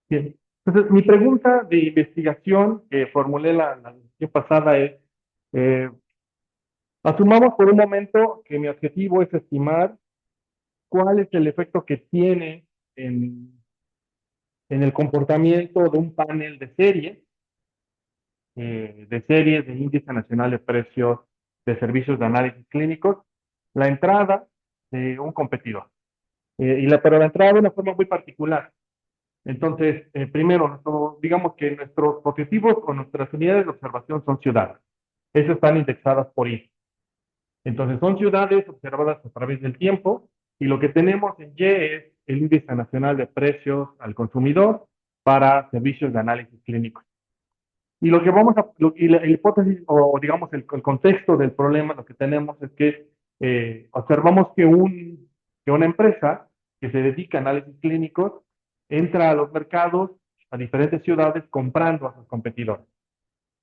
Bien. Entonces, mi pregunta de investigación que formulé la sesión pasada es, eh, asumamos por un momento que mi objetivo es estimar cuál es el efecto que tiene en, en el comportamiento de un panel de series de índice nacional de precios de servicios de análisis clínicos, la entrada de un competidor. Pero la entrada de una forma muy particular. Entonces, primero, digamos que nuestros objetivos o nuestras unidades de observación son ciudades. Esas están indexadas por I. Entonces, son ciudades observadas a través del tiempo y lo que tenemos en Y es el índice nacional de precios al consumidor para servicios de análisis clínicos. Y lo que vamos a, y la hipótesis o digamos el contexto del problema, lo que tenemos es que observamos que una empresa que se dedica a análisis clínicos entra a los mercados, a diferentes ciudades, comprando a sus competidores.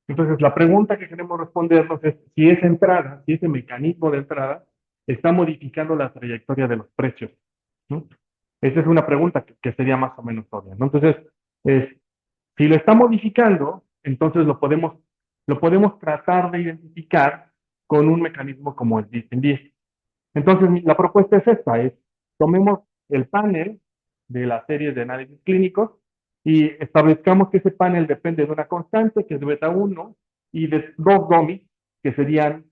Entonces, la pregunta que queremos respondernos es si esa entrada, si ese mecanismo de entrada está modificando la trayectoria de los precios, ¿no? Esa es una pregunta que sería más o menos obvia, ¿no? Entonces, es, si lo está modificando, entonces lo podemos tratar de identificar con un mecanismo como el DIST. Entonces, la propuesta es esta, es tomemos el panel de las series de análisis clínicos y establezcamos que ese panel depende de una constante, que es beta 1, y de dos domis, que serían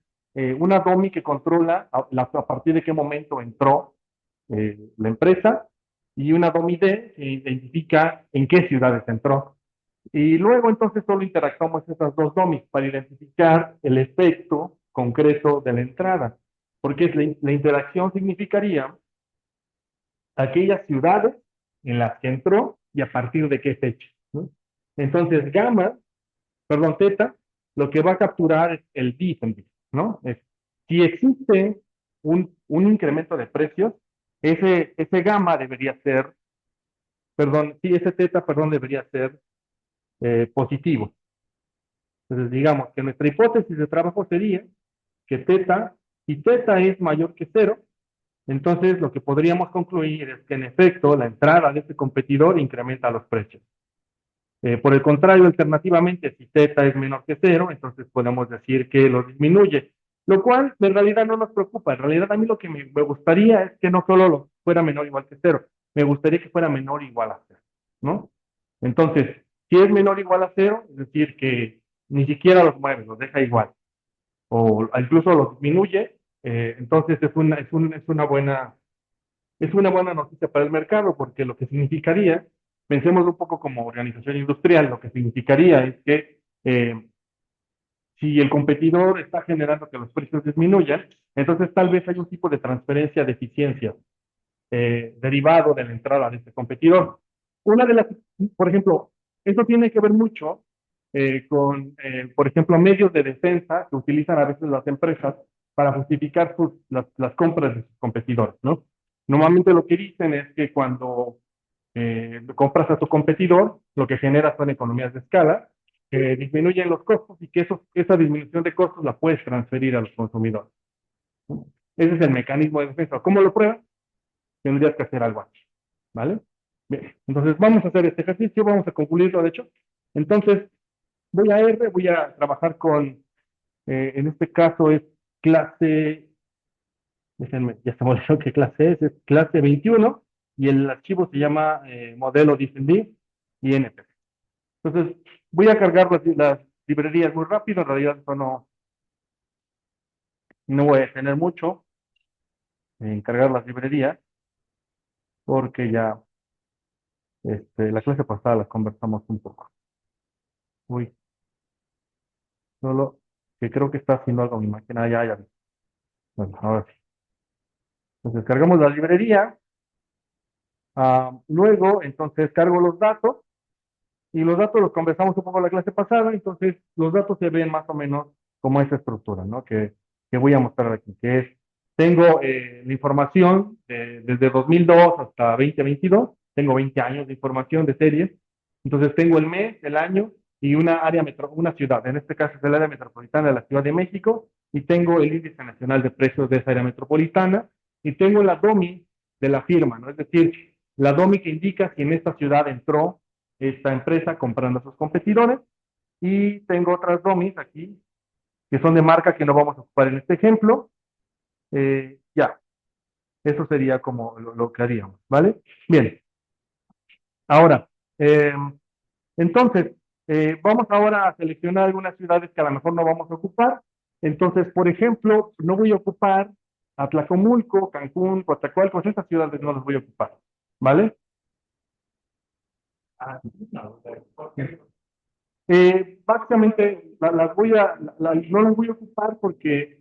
una domi que controla a partir de qué momento entró la empresa, y una domi D que identifica en qué ciudades entró. Y luego entonces solo interactuamos esas dos domis para identificar el efecto concreto de la entrada, porque la interacción significaría aquellas ciudades en las que entró y a partir de qué fecha, ¿no? Entonces, teta, lo que va a capturar es el difference, ¿no? Si existe un incremento de precios, ese gamma debería ser, perdón, sí, ese teta, perdón, debería ser positivo. Entonces, digamos que nuestra hipótesis de trabajo sería que teta, si teta es mayor que cero, entonces lo que podríamos concluir es que en efecto la entrada de este competidor incrementa los precios. Por el contrario, alternativamente, si teta es menor que cero, entonces podemos decir que lo disminuye, lo cual en realidad no nos preocupa. En realidad a mí lo que me gustaría es que no solo lo fuera menor o igual que cero, me gustaría que fuera menor o igual a cero, ¿no? Entonces, si es menor o igual a cero, es decir, que ni siquiera los mueve, los deja igual, o incluso los disminuye, entonces es una buena noticia para el mercado, porque lo que significaría, pensemos un poco como organización industrial, lo que significaría es que si el competidor está generando que los precios disminuyan, entonces tal vez hay un tipo de transferencia de eficiencia derivado de la entrada de este competidor. Una de las, por ejemplo, eso tiene que ver mucho por ejemplo, medios de defensa que utilizan a veces las empresas para justificar las compras de sus competidores, ¿no? Normalmente lo que dicen es que cuando compras a tu competidor, lo que genera son economías de escala, que disminuyen los costos y que esa disminución de costos la puedes transferir a los consumidores, ¿no? Ese es el mecanismo de defensa. ¿Cómo lo pruebas? Tendrías que hacer algo así, ¿vale? Bien, entonces vamos a hacer este ejercicio, vamos a concluirlo, de hecho. Entonces, voy a trabajar con, en este caso es clase, déjenme, ya se me olvidó qué clase es clase 21, y el archivo se llama modelo DFD y NP. Entonces, voy a cargar las librerías muy rápido, en realidad eso no voy a tener mucho en cargar las librerías, porque ya la clase pasada las conversamos un poco. Uy, solo que creo que está haciendo algo mi máquina. Ya. Bueno, ahora sí. Entonces cargamos la librería. Luego, entonces cargo los datos. Y los datos los conversamos un poco la clase pasada. Entonces, los datos se ven más o menos como esa estructura, ¿no? Que voy a mostrar aquí. Que es, tengo la información desde 2002 hasta 2022. Tengo 20 años de información de series. Entonces, tengo el mes, el año y una ciudad. En este caso es el área metropolitana de la Ciudad de México. Y tengo el índice nacional de precios de esa área metropolitana. Y tengo la DOMI de la firma, ¿no? Es decir, la DOMI que indica si en esta ciudad entró esta empresa comprando a sus competidores y tengo otras dummies aquí que son de marca que no vamos a ocupar en este ejemplo. Ya, eso sería como lo que haríamos, ¿vale? Bien, ahora, entonces, vamos ahora a seleccionar algunas ciudades que a lo mejor no vamos a ocupar. Entonces, por ejemplo, no voy a ocupar Atlacomulco, Cancún, Coatzacoalcos, esas ciudades no las voy a ocupar, ¿vale? Básicamente las voy no las voy a ocupar porque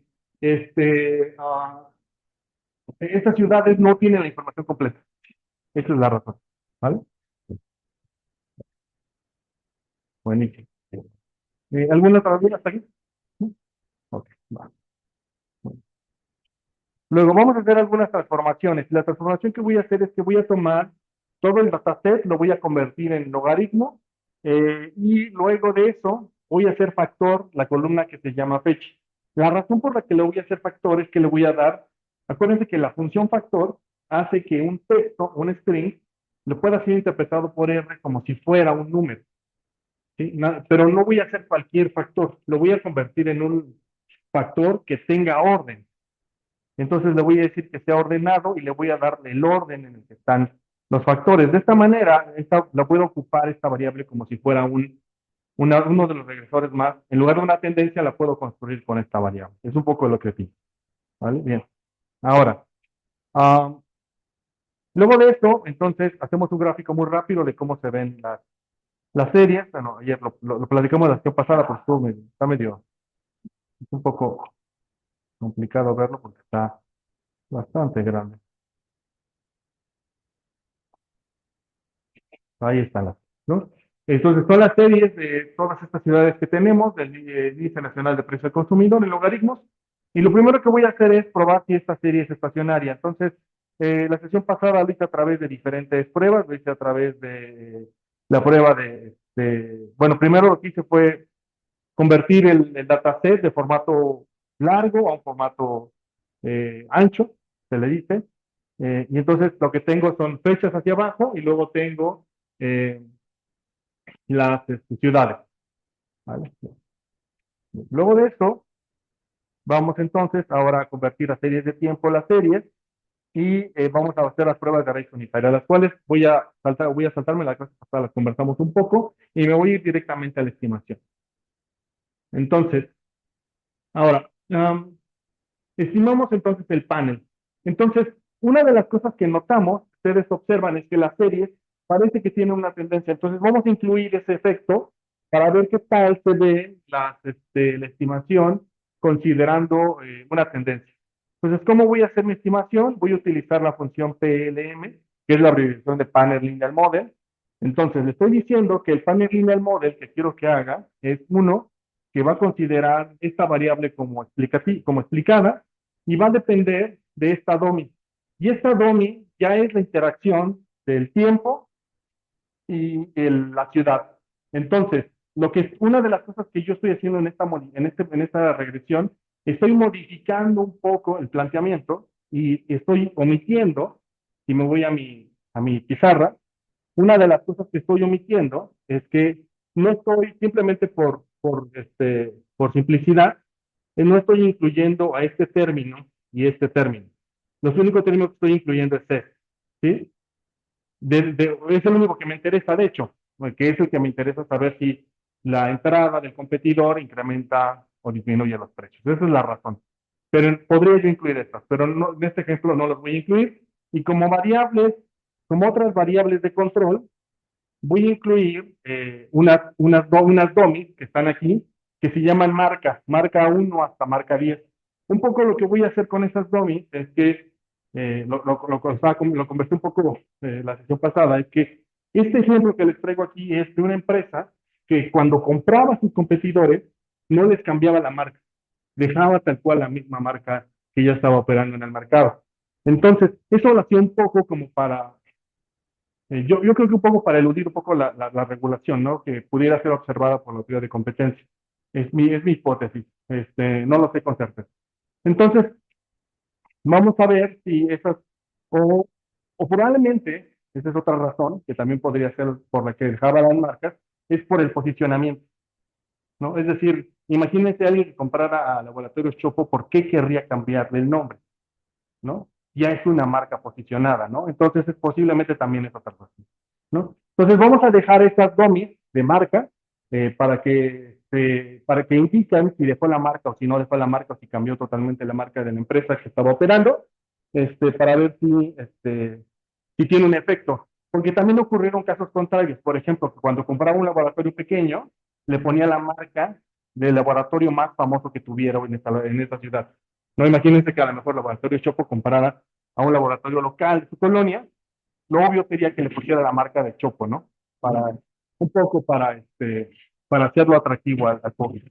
estas ciudades no tienen la información completa. Esa es la razón, ¿vale? Buenísimo. ¿Alguna otra duda hasta aquí? ¿Sí? Ok, va. Luego vamos a hacer algunas transformaciones. La transformación que voy a hacer es que voy a tomar todo el dataset, lo voy a convertir en logaritmo y luego de eso voy a hacer factor la columna que se llama fecha. La razón por la que le voy a hacer factor es que le voy a dar, acuérdense que la función factor hace que un texto, un string, lo pueda ser interpretado por R como si fuera un número. ¿Sí? Pero no voy a hacer cualquier factor, lo voy a convertir en un factor que tenga orden. Entonces le voy a decir que sea ordenado y le voy a darle el orden en el que están los factores. De esta manera, la puedo ocupar esta variable como si fuera uno de los regresores más. En lugar de una tendencia, la puedo construir con esta variable. Es un poco lo que pido. ¿Vale? Bien. Ahora, ah, luego de esto, entonces, hacemos un gráfico muy rápido de cómo se ven las series. Bueno, ayer lo platicamos la sesión pasada, pues está medio, es un poco complicado verlo porque está bastante grande. Ahí están ¿no? Entonces, son las series de todas estas ciudades que tenemos, del Índice Nacional de Precio al Consumidor en logaritmos. Y lo primero que voy a hacer es probar si esta serie es estacionaria. Entonces, la sesión pasada lo hice a través de diferentes pruebas, lo hice a través de la prueba bueno, primero lo que hice fue convertir el dataset de formato largo a un formato ancho, se le dice. Y entonces lo que tengo son fechas hacia abajo y luego tengo eh, las ciudades. ¿Vale? Luego de eso, vamos entonces ahora a convertir a series de tiempo las series y vamos a hacer las pruebas de raíz unitaria, las cuales voy a saltarme la clase pasada, las conversamos un poco y me voy a ir directamente a la estimación. Entonces, ahora, estimamos entonces el panel. Entonces, una de las cosas que notamos, ustedes observan, es que la serie parece que tiene una tendencia. Entonces, vamos a incluir ese efecto para ver qué tal se ve la estimación considerando una tendencia. Entonces, ¿cómo voy a hacer mi estimación? Voy a utilizar la función PLM, que es la abreviación de Panel Linear Model. Entonces, le estoy diciendo que el Panel Linear Model que quiero que haga es uno que va a considerar esta variable como explicada y va a depender de esta DOMI. Y esta DOMI ya es la interacción del tiempo y la ciudad. Entonces, una de las cosas que yo estoy haciendo en esta regresión, estoy modificando un poco el planteamiento y estoy omitiendo, si me voy a mi pizarra, una de las cosas que estoy omitiendo es que no estoy, simplemente por simplicidad, no estoy incluyendo a este término y este término. Los únicos términos que estoy incluyendo es este, ¿sí? Es el único que me interesa, de hecho, porque es el que me interesa saber si la entrada del competidor incrementa o disminuye los precios. Esa es la razón. Pero podría yo incluir estas, pero en este ejemplo no las voy a incluir. Y como variables, como otras variables de control, voy a incluir unas dummies que están aquí, que se llaman marca 1 hasta marca 10. Un poco lo que voy a hacer con esas dummies es que, lo conversé un poco la sesión pasada, es que este ejemplo que les traigo aquí es de una empresa que cuando compraba a sus competidores, no les cambiaba la marca, dejaba tal cual la misma marca que ya estaba operando en el mercado. Entonces, eso lo hacía un poco como para yo creo que un poco para eludir un poco la regulación, ¿no? Que pudiera ser observada por la autoridad de competencia. Es mi hipótesis. No lo sé con certeza. Entonces, vamos a ver si esas, o, o probablemente esa es otra razón que también podría ser por la que dejaba las marcas, es por el posicionamiento, ¿no? Es decir, imagínense a alguien que comprara a Laboratorios Chopo, ¿por qué querría cambiarle el nombre? ¿No? Ya es una marca posicionada, ¿no? Entonces, posiblemente también es otra razón, ¿no? Entonces, vamos a dejar estas dummies de marca para que indican si dejó la marca o si no dejó la marca o si cambió totalmente la marca de la empresa que estaba operando, para ver si tiene un efecto. Porque también ocurrieron casos contrarios. Por ejemplo, que cuando compraba un laboratorio pequeño, le ponía la marca del laboratorio más famoso que tuviera en esta ciudad. No, imagínense que a lo mejor el laboratorio Chopo comparara a un laboratorio local de su colonia, lo obvio sería que le pusiera la marca de Chopo, ¿no? Para, un poco para hacerlo atractivo al público.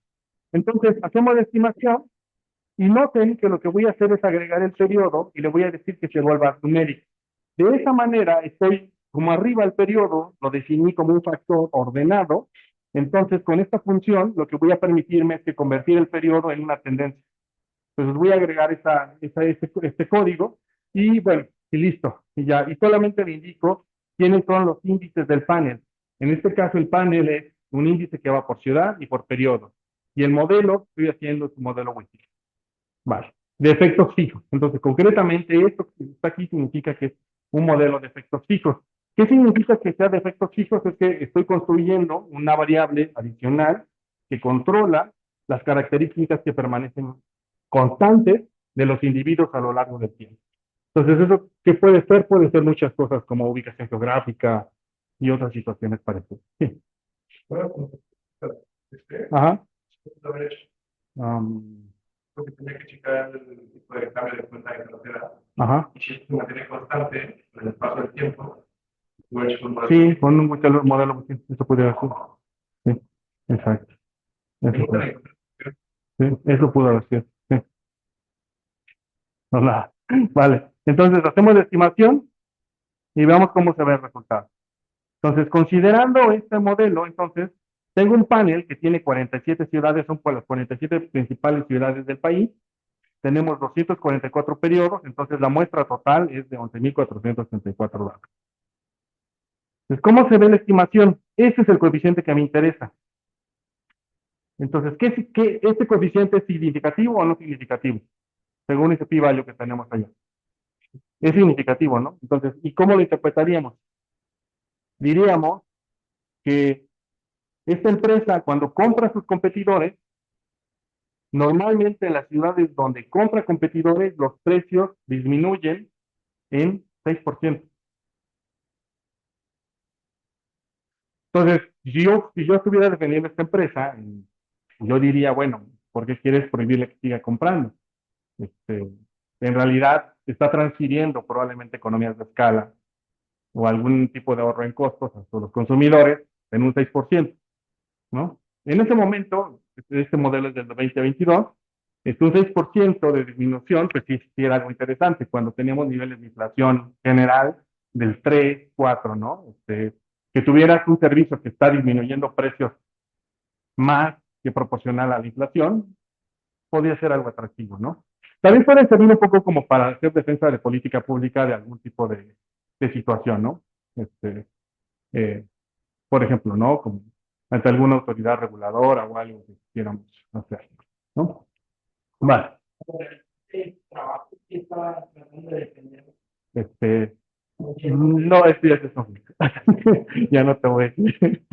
Entonces, hacemos la estimación y noten que lo que voy a hacer es agregar el periodo y le voy a decir que se vuelva numérico. De esa manera, estoy como arriba el periodo, lo definí como un factor ordenado. Entonces, con esta función, lo que voy a permitirme es que convertir el periodo en una tendencia. Entonces, voy a agregar este código y bueno, y listo. Y ya, y solamente le indico quiénes son los índices del panel. En este caso, el panel es un índice que va por ciudad y por periodo. Y el modelo, estoy haciendo su modelo Wiki. Vale, de efectos fijos. Entonces, concretamente, esto que está aquí significa que es un modelo de efectos fijos. ¿Qué significa que sea de efectos fijos? Es que estoy construyendo una variable adicional que controla las características que permanecen constantes de los individuos a lo largo del tiempo. Entonces, ¿eso qué puede ser? Puede ser muchas cosas como ubicación geográfica y otras situaciones parecidas. Sí. Ajá. Um, porque tenía que checar el tipo de cambio de cuenta de cartera. Ajá. Y si se mantiene constante en el paso del tiempo, sí, con un modelo, eso podría ser. Sí, exacto. Eso pudo haber sido. Sí. No, nada. Vale. Entonces, hacemos la estimación y veamos cómo se ve el resultado. Entonces, considerando este modelo, entonces, tengo un panel que tiene 47 ciudades, son por las 47 principales ciudades del país. Tenemos 244 periodos, entonces la muestra total es de 11.434 datos. Entonces, ¿cómo se ve la estimación? Ese es el coeficiente que me interesa. Entonces, ¿este coeficiente es significativo o no significativo? Según ese pi-value que tenemos allá. Es significativo, ¿no? Entonces, ¿y cómo lo interpretaríamos? Diríamos que esta empresa, cuando compra a sus competidores, normalmente en las ciudades donde compra competidores, los precios disminuyen en 6%. Entonces, si yo estuviera defendiendo esta empresa, yo diría, bueno, ¿por qué quieres prohibirle que siga comprando? En realidad está transfiriendo probablemente economías de escala o algún tipo de ahorro en costos a los consumidores en un 6%, ¿no? En ese momento, este modelo es del 2022, un 6% de disminución, pues sí era algo interesante cuando teníamos niveles de inflación general del 3, 4, ¿no? Que tuvieras un servicio que está disminuyendo precios más que proporcional a la inflación, podría ser algo atractivo, ¿no? También puede servir un poco como para hacer defensa de política pública de algún tipo de situación, ¿no? Este, eh, por ejemplo, ¿no? Como ante alguna autoridad reguladora o algo que quieramos hacer, ¿no? Vale. Este, no, ya es eso. Ya no te voy a decir.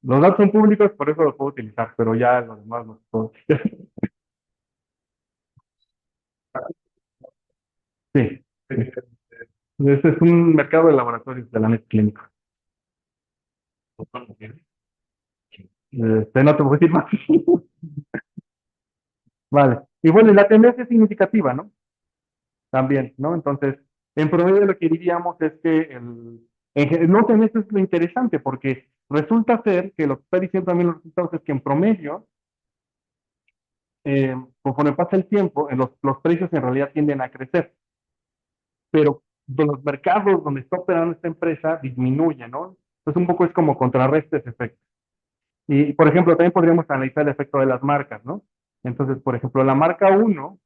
Los datos son públicos, por eso los puedo utilizar, pero ya los demás no puedo. Sí. Este es un mercado de laboratorios de la net clínico. No te voy a decir más. Vale. Y bueno, y la tendencia es significativa, ¿no? También, ¿no? Entonces, en promedio lo que diríamos es que noten, esto es lo interesante, porque resulta ser que lo que está diciendo también los resultados es que en promedio, conforme pasa el tiempo, los precios en realidad tienden a crecer, pero de los mercados donde está operando esta empresa disminuye, ¿no? Entonces, un poco es como contrarresta ese efecto. Y, por ejemplo, también podríamos analizar el efecto de las marcas, ¿no? Entonces, por ejemplo, la marca 1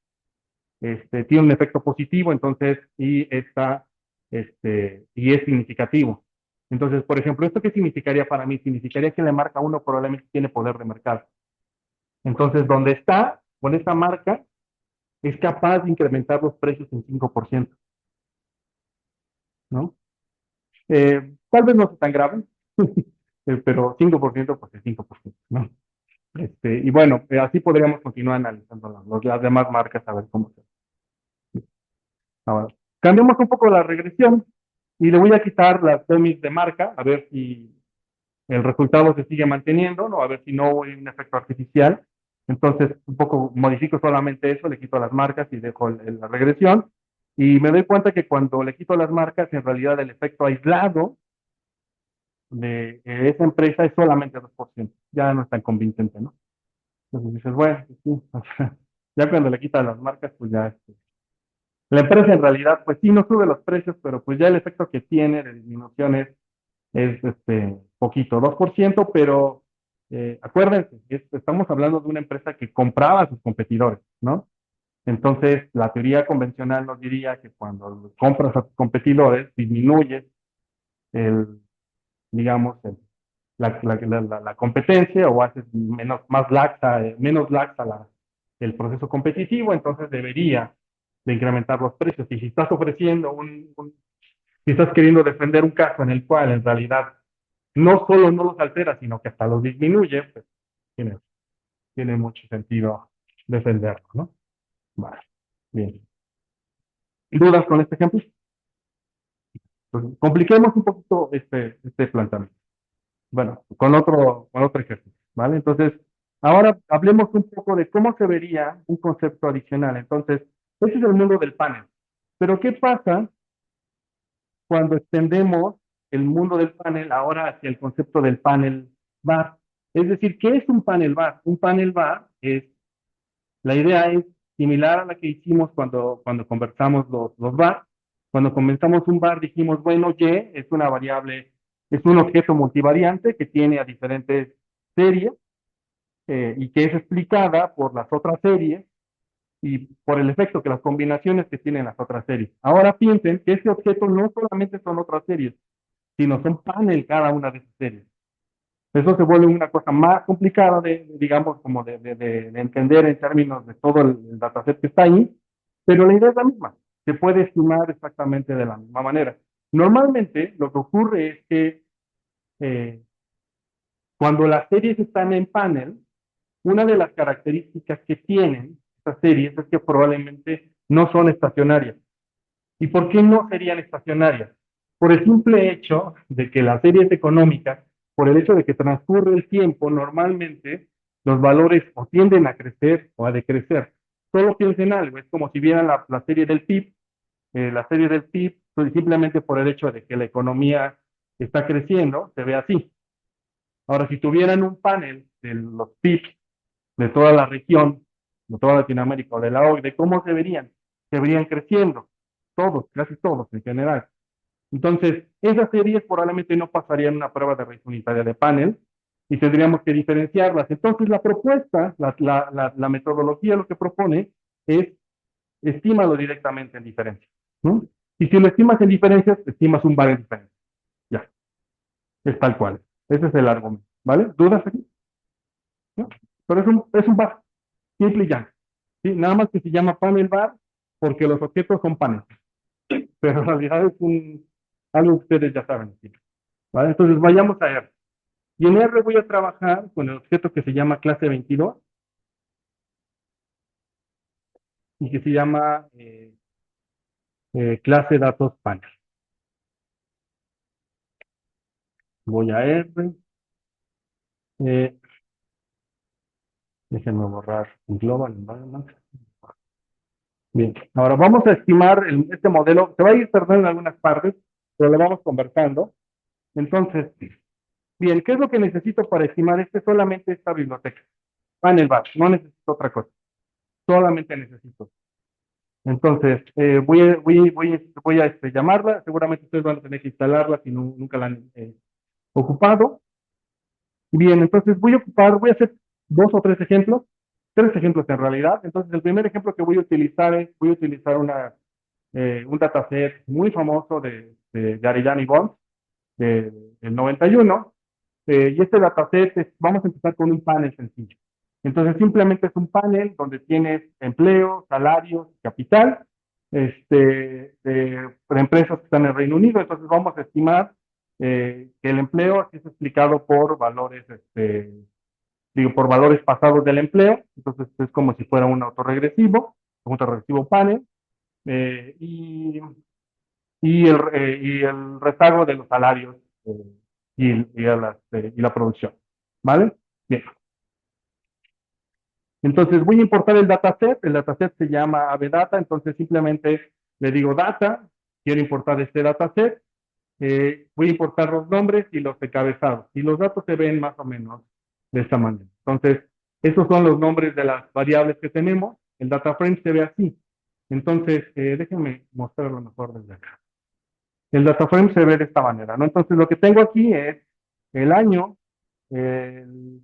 tiene un efecto positivo, entonces, y esta y es significativo. Entonces, por ejemplo, ¿esto qué significaría para mí? Significaría que la marca uno probablemente tiene poder de mercado. Entonces, donde está, con esta marca, es capaz de incrementar los precios en 5%, ¿no? Tal vez no sea tan grave, pero 5% pues es 5%, ¿no? Y bueno, así podríamos continuar analizando las demás marcas a ver cómo se. Ahora, cambiamos un poco la regresión y le voy a quitar las dummies de marca, a ver si el resultado se sigue manteniendo, ¿no? A ver si no hay un efecto artificial. Entonces, un poco modifico solamente eso, le quito las marcas y dejo la regresión. Y me doy cuenta que cuando le quito las marcas, en realidad el efecto aislado de esa empresa es solamente 2%. Ya no es tan convincente, ¿no? Entonces dices, bueno, pues sí, o sea, ya cuando le quitas las marcas, pues ya la empresa en realidad, pues sí, no sube los precios, pero pues ya el efecto que tiene de disminución es poquito, 2%, pero acuérdense, estamos hablando de una empresa que compraba a sus competidores, ¿no? Entonces, la teoría convencional nos diría que cuando compras a tus competidores, disminuyes el, digamos, la competencia o haces menos laxa el proceso competitivo, entonces debería de incrementar los precios. Y si estás ofreciendo si estás queriendo defender un caso en el cual en realidad no solo no los altera, sino que hasta los disminuye, pues tiene, tiene mucho sentido defenderlo, ¿no? Vale, bien. ¿Dudas con este ejemplo? Pues, compliquemos un poquito este planteamiento. Bueno, con otro ejemplo, ¿vale? Entonces, ahora hablemos un poco de cómo se vería un concepto adicional. Entonces, ese es el mundo del panel. Pero, ¿qué pasa cuando extendemos el mundo del panel ahora hacia el concepto del panel bar? Es decir, ¿qué es un panel bar? Un panel bar la idea es similar a la que hicimos cuando conversamos los bar. Cuando comenzamos un bar dijimos, bueno, Y es una variable, es un objeto multivariante que tiene a diferentes series y que es explicada por las otras series y por el efecto que las combinaciones que tienen las otras series. Ahora piensen que ese objeto no solamente son otras series, sino son panel cada una de esas series. Eso se vuelve una cosa más complicada digamos, como de entender en términos de todo el dataset que está ahí, pero la idea es la misma. Se puede estimar exactamente de la misma manera. Normalmente lo que ocurre es que eh, cuando las series están en panel, una de las características que tienen estas series es que probablemente no son estacionarias. ¿Y por qué no serían estacionarias? Por el simple hecho de que las series económicas, por el hecho de que transcurre el tiempo, normalmente los valores o tienden a crecer o a decrecer. Solo piensen algo, es como si vieran la serie del PIB, la serie del PIB, pues simplemente por el hecho de que la economía está creciendo, se ve así. Ahora, si tuvieran un panel de los PIB de toda la región, de toda Latinoamérica o de la OCDE, ¿cómo se verían? Se verían creciendo, todos, casi todos en general. Entonces, esas series probablemente no pasarían una prueba de raíz unitaria de panel y tendríamos que diferenciarlas. Entonces, la propuesta, la metodología lo que propone es estímalo directamente en diferencias, ¿no? Y si lo estimas en diferencias, estimas un bar en diferencias. Ya, es tal cual. Ese es el argumento, ¿vale? ¿Dudas aquí? ¿No? Pero es un bar, simple y llano. ¿Sí? Nada más que se llama panel bar porque los objetos son paneles, pero en realidad es algo que ustedes ya saben. ¿Sí? ¿Vale? Entonces vayamos a R. Y en R voy a trabajar con el objeto que se llama clase 22 y que se llama clase datos panel. Voy a R. Eh, Déjenme borrar el global environment. Bien, ahora vamos a estimar este modelo. Se va a ir perdiendo en algunas partes, pero lo vamos conversando. Entonces, bien, ¿qué es lo que necesito para estimar solamente esta biblioteca? Panel bar, no necesito otra cosa, solamente necesito. Entonces, voy a llamarla, seguramente ustedes van a tener que instalarla si nunca la han ocupado. Bien, entonces voy a hacer 2 o 3 ejemplos, 3 ejemplos en realidad. Entonces, el primer ejemplo que voy a utilizar una un dataset muy famoso de Arellano y Bond, del 91. Y este dataset, vamos a empezar con un panel sencillo. Entonces, simplemente es un panel donde tienes empleo, salarios, capital, de empresas que están en el Reino Unido. Entonces, vamos a estimar que el empleo aquí es explicado por valores, digo, por valores pasados del empleo. Entonces, es como si fuera un autorregresivo panel, eh, y, y el rezago de los salarios, eh, y la producción. ¿Vale? Bien. Entonces voy a importar el dataset se llama AVData, entonces simplemente le digo data, quiero importar este dataset, voy a importar los nombres y los encabezados, y los datos se ven más o menos de esta manera. Entonces, esos son los nombres de las variables que tenemos, el data frame se ve así. Entonces, déjenme mostrarlo mejor desde acá. El data frame se ve de esta manera, ¿no? Entonces, lo que tengo aquí es el año, el,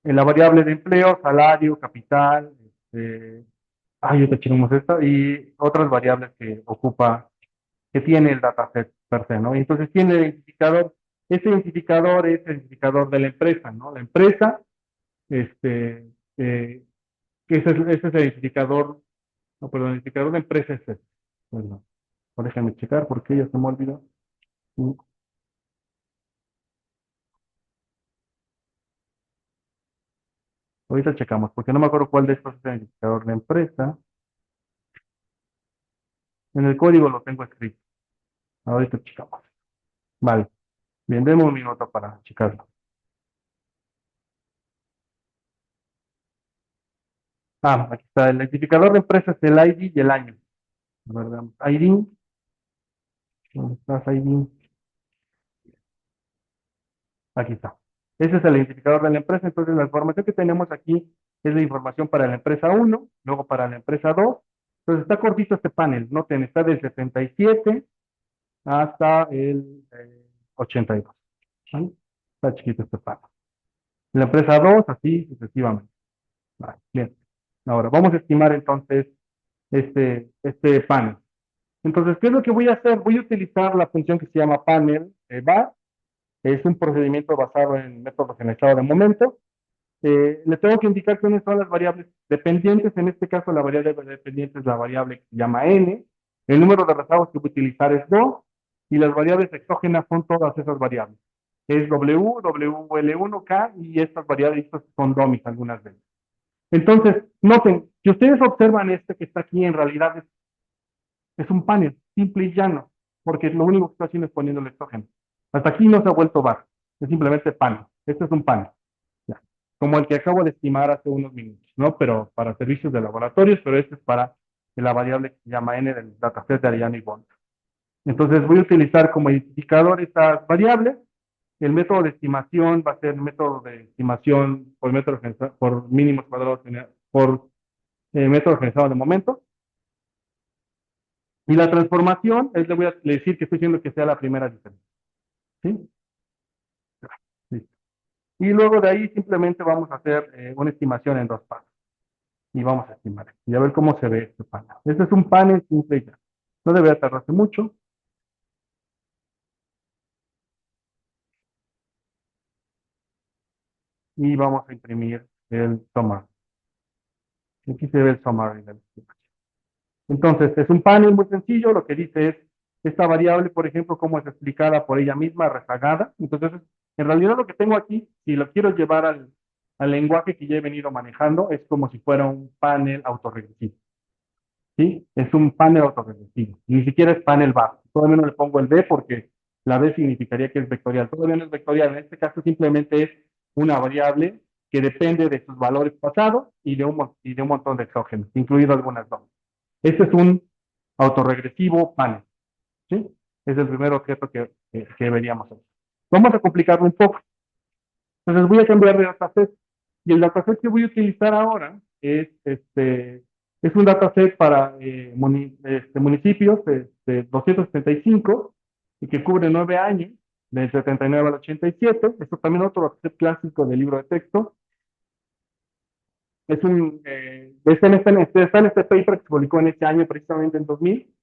en la variable de empleo, salario, capital, ya tenemos esta, y otras variables que ocupa, que tiene el dataset per se, ¿no? Entonces tiene el identificador, ese identificador es el identificador de la empresa, ¿no? La empresa, este, ese es el identificador, no, perdón, el identificador de empresa es este. Bueno, déjame checar porque ya se me olvidó. Mm, Ahorita checamos, porque no me acuerdo cuál de estos es el identificador de empresa. En el código lo tengo escrito. Ahorita checamos. Vale. Bien, demos un minuto para checarlo. Aquí está. El identificador de empresa es el ID y el año. ¿Verdad? ID. ¿Dónde estás, ID? Aquí está. Ese es el identificador de la empresa. Entonces, la información que tenemos aquí es la información para la empresa uno, luego para la empresa 2. Entonces, está cortito este panel. Noten, está del 77 hasta el 82. ¿Vale? Está chiquito este panel. La empresa 2, así sucesivamente. Vale, bien. Ahora, vamos a estimar entonces este panel. Entonces, ¿qué es lo que voy a hacer? Voy a utilizar la función que se llama panel var. Es un procedimiento basado en métodos generalizados de momento. Le tengo que indicar cuáles son las variables dependientes. En este caso, la variable dependiente es la variable que se llama n. El número de rezagos que voy a utilizar es 2. Y las variables exógenas son todas esas variables. Es W, WL1K y estas variables estas son domis algunas veces. Entonces, noten, si ustedes observan este que está aquí, en realidad es un panel simple y llano, porque lo único que está haciendo es poniendo el exógeno. Hasta aquí no se ha vuelto bar, es simplemente panel. Este es un panel, ya. Como el que acabo de estimar hace unos minutos, ¿no? Pero para servicios de laboratorios, pero este es para la variable que se llama n del dataset de Arellano y Bond. Entonces voy a utilizar como identificador estas variables. El método de estimación va a ser el método de estimación por por mínimos cuadrados por método generalizado de momento. Y la transformación, le voy a decir que estoy diciendo que sea la primera diferencia. ¿Sí? Sí. Y luego de ahí simplemente vamos a hacer una estimación en dos pasos. Y vamos a estimar. Y a ver cómo se ve este panel. Este es un panel simple ya. No debería tardarse mucho. Y vamos a imprimir el summary. Aquí se ve el summary de la estimación. Entonces, es un panel muy sencillo. Lo que dice es esta variable, por ejemplo, cómo es explicada por ella misma, rezagada. Entonces, en realidad lo que tengo aquí, si lo quiero llevar al lenguaje que ya he venido manejando, es como si fuera un panel autorregresivo. ¿Sí? Es un panel autorregresivo. Ni siquiera es panel bar. Todavía no le pongo el B porque la B significaría que es vectorial. Todavía no es vectorial. En este caso simplemente es una variable que depende de sus valores pasados y de un montón de exógenos, incluido algunas dos. Este es un autorregresivo panel. ¿Sí? Es el primer objeto que veríamos hacer. Vamos a complicarlo un poco. Entonces voy a cambiar de dataset. Y el dataset que voy a utilizar ahora es un dataset para municipios de 275 y que cubre 9 años, del 79 al 87. Esto también es otro dataset clásico del libro de texto. Está en este paper que se publicó en este año, precisamente en 2000.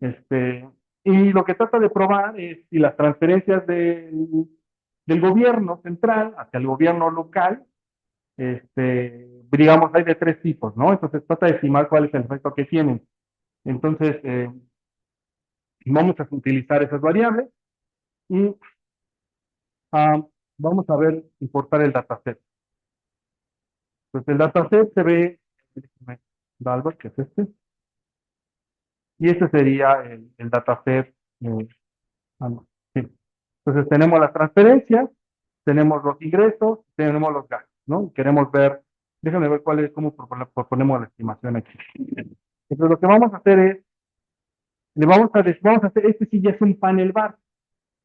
Este, y lo que trata de probar es si las transferencias del gobierno central hacia el gobierno local, digamos, hay de tres tipos, ¿no? Entonces trata de estimar cuál es el efecto que tienen. Entonces, vamos a utilizar esas variables y ah, vamos a ver, importar el dataset. Entonces, el dataset se ve, déjame, Dalbert, que es este, y este sería el dataset. No, sí. Entonces, tenemos las transferencias, tenemos los ingresos, tenemos los gastos, ¿no? Y queremos ver, déjame ver cuál es, cómo proponemos la estimación aquí. Entonces, lo que vamos a hacer es, vamos a hacer, este sí ya es un panel bar.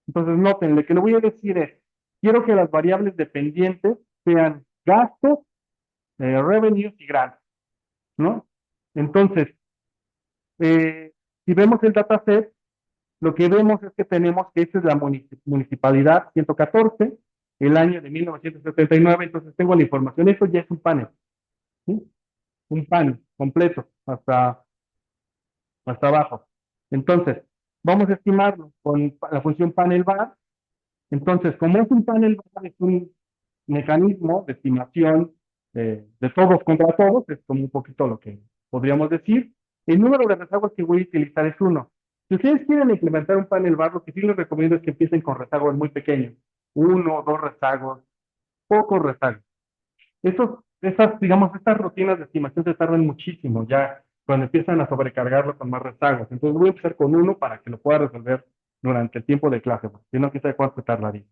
Entonces, noten, lo que le voy a decir es, quiero que las variables dependientes sean gastos, revenues y grandes, ¿no? Entonces, si vemos el dataset, lo que vemos es que tenemos que esta es la municipalidad 114, el año de 1979, entonces tengo la información, eso ya es un panel, ¿sí? Un panel completo, hasta abajo. Entonces, vamos a estimarlo con la función panel bar. Entonces, como es un panel bar, es un mecanismo de estimación de todos contra todos, es como un poquito lo que podríamos decir. El número de rezagos que voy a utilizar es uno. Si ustedes quieren implementar un panel bar, lo que sí les recomiendo es que empiecen con rezagos muy pequeños, uno o dos rezagos, pocos rezagos. Digamos, estas rutinas de estimación se tardan muchísimo ya cuando empiezan a sobrecargarlo con más rezagos. Entonces voy a empezar con uno para que lo pueda resolver durante el tiempo de clase, porque si no, quizá cuánto tardaría.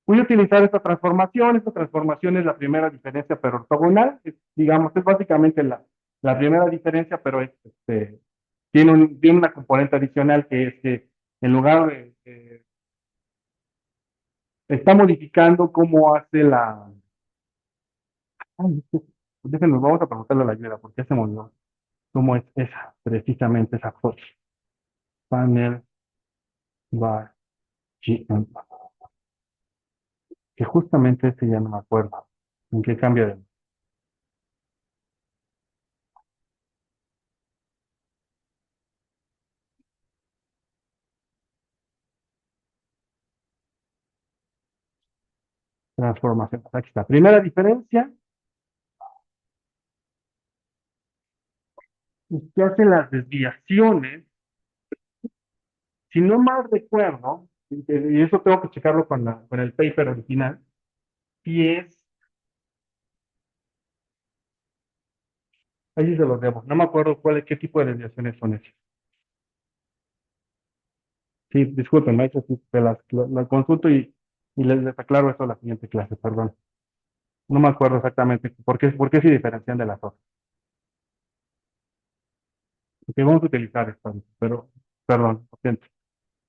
Voy a utilizar esta transformación es la primera diferencia, pero ortogonal, digamos, es básicamente la primera diferencia, pero tiene una componente adicional que es que en lugar está modificando cómo hace ay, déjenme, vamos a preguntarle a la ayuda, porque se me olvidó cómo es esa, precisamente esa foto. Panel bar GM, que justamente ese ya no me acuerdo en qué cambia de transformación. Aquí está. Primera diferencia es que hace las desviaciones, si no mal recuerdo, y eso tengo que checarlo con el paper original, si es, ahí sí se los debo, no me acuerdo qué tipo de desviaciones son esas. Sí, disculpen, maestro, sí, la consulto y les aclaro eso a la siguiente clase, perdón. No me acuerdo exactamente por qué se diferencian de las otras. Porque vamos a utilizar esto, pero, perdón, lo siento.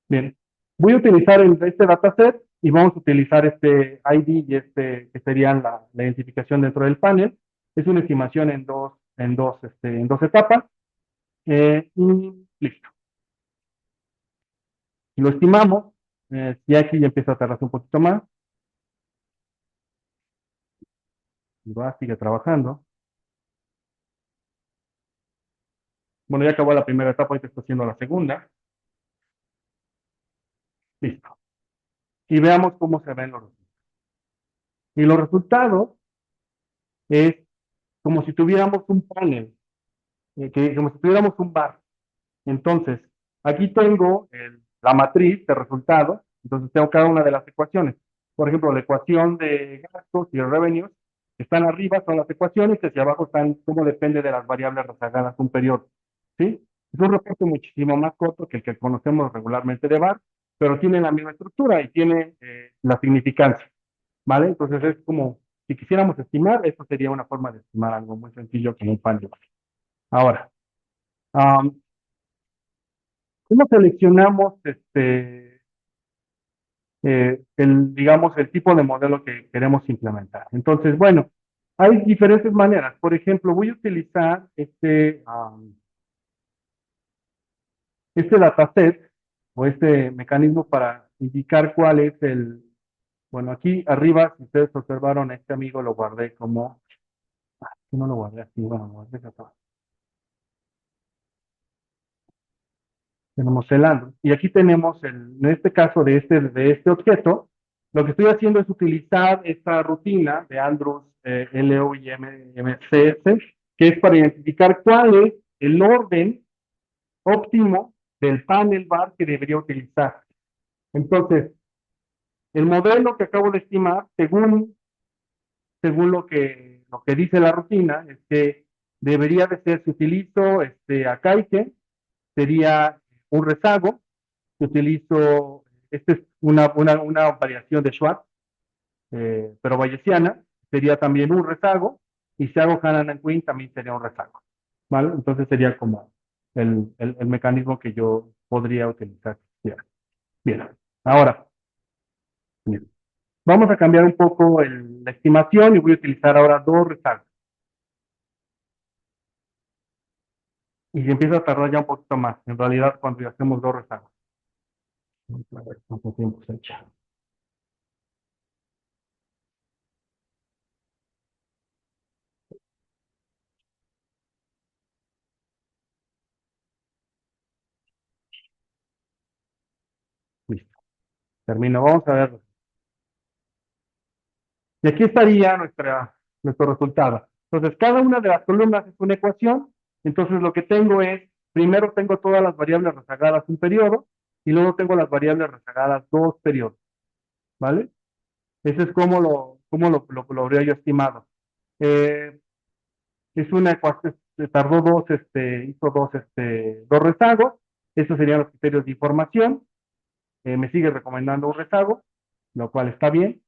Bien, voy a utilizar este dataset y vamos a utilizar este ID y que serían la identificación dentro del panel. Es una estimación en dos etapas y listo. Si lo estimamos, y aquí ya empieza a tardarse un poquito más, y sigue trabajando. Bueno, ya acabó la primera etapa, ahorita está haciendo la segunda. Listo. Y veamos cómo se ven los resultados. Y los resultados es como si tuviéramos un panel, como si tuviéramos un bar. Entonces, aquí tengo la matriz de resultados, entonces tengo cada una de las ecuaciones. Por ejemplo, la ecuación de gastos y revenues están arriba, son las ecuaciones, y hacia abajo están cómo depende de las variables rezagadas un periodo. ¿Sí? Es un reporte muchísimo más corto que el que conocemos regularmente de VAR, pero tiene la misma estructura y tiene la significancia. ¿Vale? Entonces es como, si quisiéramos estimar, esto sería una forma de estimar algo muy sencillo como un panel. Ahora, um, ¿cómo seleccionamos digamos, el tipo de modelo que queremos implementar? Entonces, bueno, hay diferentes maneras. Por ejemplo, voy a utilizar este dataset o este mecanismo para indicar cuál es bueno, aquí arriba, si ustedes observaron, a este amigo lo guardé como, no lo guardé así, bueno, lo guardé acá. Tenemos el Android. Y aquí tenemos, en este caso de este objeto, lo que estoy haciendo es utilizar esta rutina de Android LO y MCS, que es para identificar cuál es el orden óptimo del panel bar que debería utilizar. Entonces, el modelo que acabo de estimar, según lo que dice la rutina, es que debería de ser, si utilizo Akaike, sería un rezago. Si utilizo, esta es una variación de Schwartz, pero bayesiana, sería también un rezago. Y si hago Hanan and Quinn, también sería un rezago. ¿Vale? Entonces sería como el mecanismo que yo podría utilizar. Bien, bien. Ahora, bien. Vamos a cambiar un poco la estimación y voy a utilizar ahora dos rezagos. Y se empieza a tardar ya un poquito más, en realidad, cuando ya hacemos dos rezagos. A ver cuánto tiempo se echa. Listo. Termino. Vamos a ver. Y aquí estaría nuestro resultado. Entonces, cada una de las columnas es una ecuación. Entonces, lo que tengo es, primero tengo todas las variables rezagadas un periodo y luego tengo las variables rezagadas dos periodos. ¿Vale? Ese es como lo habría yo estimado. Eh, es una ecuación, se tardó hizo dos rezagos. Esos serían los criterios de información. Me sigue recomendando un rezago, lo cual está bien.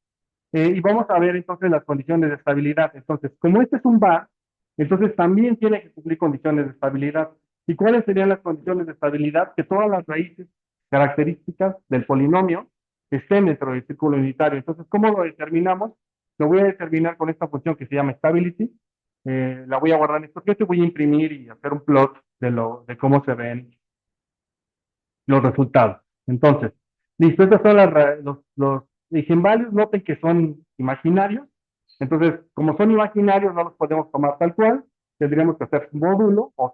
Y vamos a ver entonces las condiciones de estabilidad. Entonces, como este es un bar, entonces también tiene que cumplir condiciones de estabilidad. ¿Y cuáles serían las condiciones de estabilidad? Que todas las raíces características del polinomio estén dentro del círculo unitario. Entonces, ¿cómo lo determinamos? Lo voy a determinar con esta función que se llama stability. La voy a guardar en esto que voy a imprimir y hacer un plot de cómo se ven los resultados. Entonces, listo, estos son los eigenvalues, noten que son imaginarios. Entonces, como son imaginarios, no los podemos tomar tal cual. Tendríamos que hacer su módulo o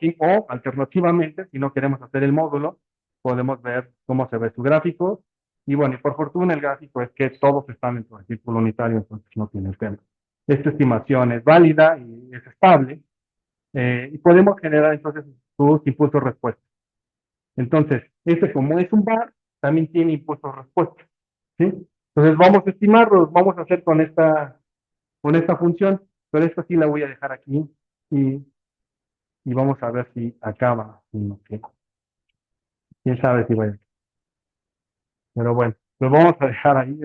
alternativamente, si no queremos hacer el módulo, podemos ver cómo se ve su gráfico. Y bueno, y por fortuna el gráfico es que todos están dentro del círculo unitario, entonces no tiene tema. Esta estimación es válida y es estable. Y podemos generar entonces sus impulsos respuestas. Entonces, este como es un bar, también tiene impulsos respuesta. ¿Sí? Entonces vamos a estimarlos, vamos a hacer con esta función, pero esta sí la voy a dejar aquí y, y vamos a ver si acaba. Quién sabe si va a. Pero bueno, lo vamos a dejar ahí.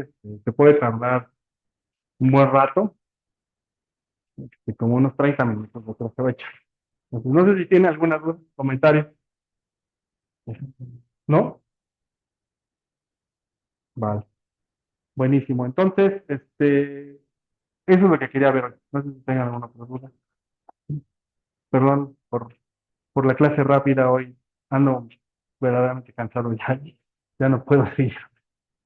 Se puede tardar un buen rato, como unos 30 minutos, yo creo que va a echar. Entonces, no sé si tiene alguna duda, comentario. ¿No? Vale. Buenísimo. Entonces, eso es lo que quería ver hoy. No sé si tengan alguna otra duda. Perdón por la clase rápida hoy. Ando verdaderamente cansado ya. Ya no puedo seguir.